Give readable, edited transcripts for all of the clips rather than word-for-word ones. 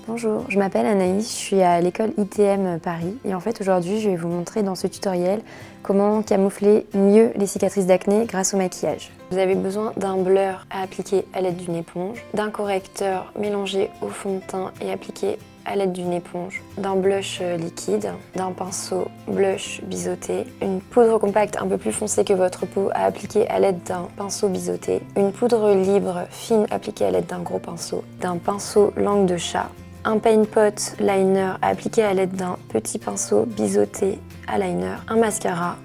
Bonjour, je m'appelle Anaïs, je suis à l'école ITM Paris et en fait aujourd'hui je vais vous montrer dans ce tutoriel comment camoufler mieux les cicatrices d'acné grâce au maquillage. Vous avez besoin d'un blur à appliquer à l'aide d'une éponge, d'un correcteur mélangé au fond de teint et appliqué à l'aide d'une éponge, d'un blush liquide, d'un pinceau blush biseauté, une poudre compacte un peu plus foncée que votre peau à appliquer à l'aide d'un pinceau biseauté, une poudre libre fine appliquée à l'aide d'un gros pinceau, d'un pinceau langue de chat, un paint pot liner à appliquer à l'aide d'un petit pinceau biseauté à liner, un mascara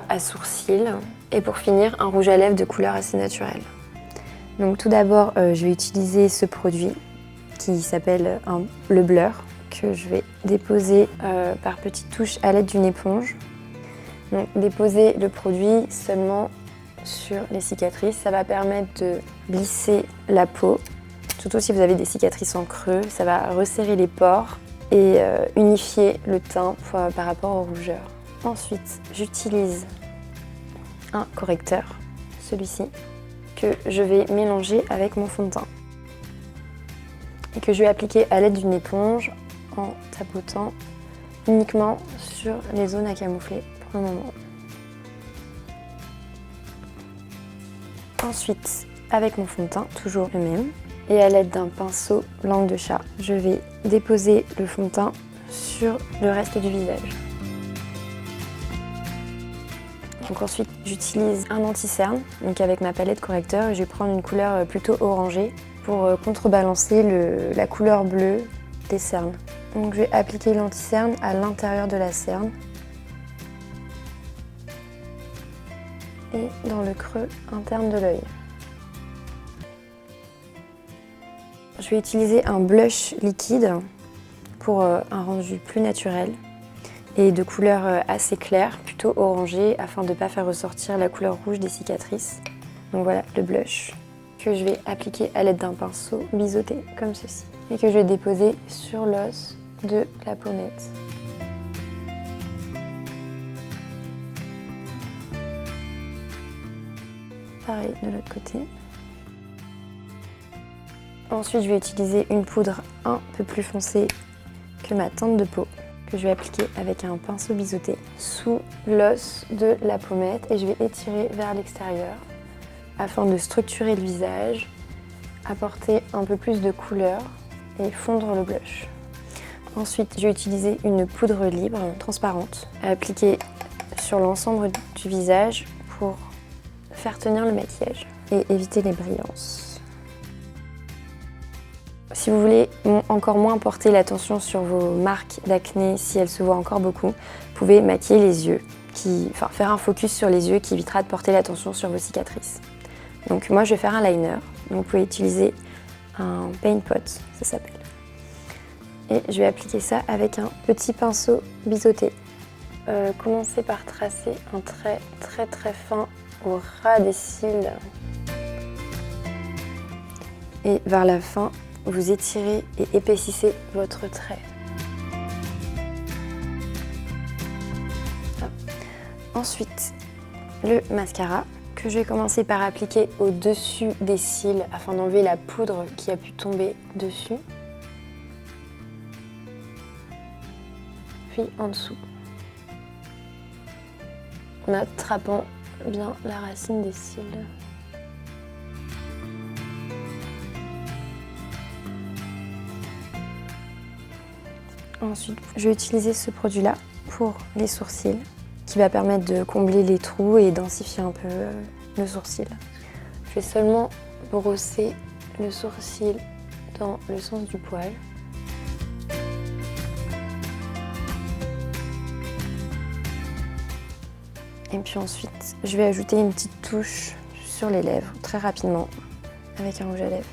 à sourcils et pour finir un rouge à lèvres de couleur assez naturelle. Donc tout d'abord je vais utiliser ce produit qui s'appelle le blur que je vais déposer par petites touches à l'aide d'une éponge. Donc déposer le produit seulement sur les cicatrices, ça va permettre de lisser la peau. Surtout si vous avez des cicatrices en creux, ça va resserrer les pores et unifier le teint par rapport aux rougeurs. Ensuite, j'utilise un correcteur, celui-ci, que je vais mélanger avec mon fond de teint et que je vais appliquer à l'aide d'une éponge en tapotant uniquement sur les zones à camoufler pour le moment. Ensuite, avec mon fond de teint, toujours le même, et à l'aide d'un pinceau langue de chat, je vais déposer le fond de teint sur le reste du visage. Donc ensuite, j'utilise un anti-cerne, donc avec ma palette correcteur, et je vais prendre une couleur plutôt orangée pour contrebalancer la couleur bleue des cernes. Donc je vais appliquer l'anti-cerne à l'intérieur de la cerne et dans le creux interne de l'œil. Je vais utiliser un blush liquide pour un rendu plus naturel et de couleur assez claire, plutôt orangée, afin de ne pas faire ressortir la couleur rouge des cicatrices. Donc voilà le blush que je vais appliquer à l'aide d'un pinceau biseauté comme ceci et que je vais déposer sur l'os de la pommette. Pareil de l'autre côté. Ensuite, je vais utiliser une poudre un peu plus foncée que ma teinte de peau que je vais appliquer avec un pinceau biseauté sous l'os de la pommette et je vais étirer vers l'extérieur afin de structurer le visage, apporter un peu plus de couleur et fondre le blush. Ensuite, je vais utiliser une poudre libre transparente à appliquer sur l'ensemble du visage pour faire tenir le maquillage et éviter les brillances. Si vous voulez encore moins porter l'attention sur vos marques d'acné, si elles se voient encore beaucoup, vous pouvez maquiller les yeux, faire un focus sur les yeux qui évitera de porter l'attention sur vos cicatrices. Donc moi je vais faire un liner, donc vous pouvez utiliser un paint pot, ça s'appelle. Et je vais appliquer ça avec un petit pinceau biseauté. Commencez par tracer un trait très fin au ras des cils. Et vers la fin, vous étirez et épaississez votre trait. Ensuite, le mascara que je vais commencer par appliquer au-dessus des cils afin d'enlever la poudre qui a pu tomber dessus. Puis en dessous. En attrapant bien la racine des cils. Ensuite, je vais utiliser ce produit-là pour les sourcils, qui va permettre de combler les trous et densifier un peu le sourcil. Je vais seulement brosser le sourcil dans le sens du poil. Et puis ensuite, je vais ajouter une petite touche sur les lèvres, très rapidement, avec un rouge à lèvres.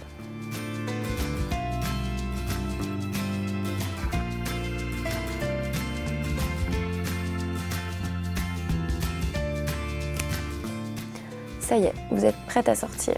Ça y est, vous êtes prête à sortir.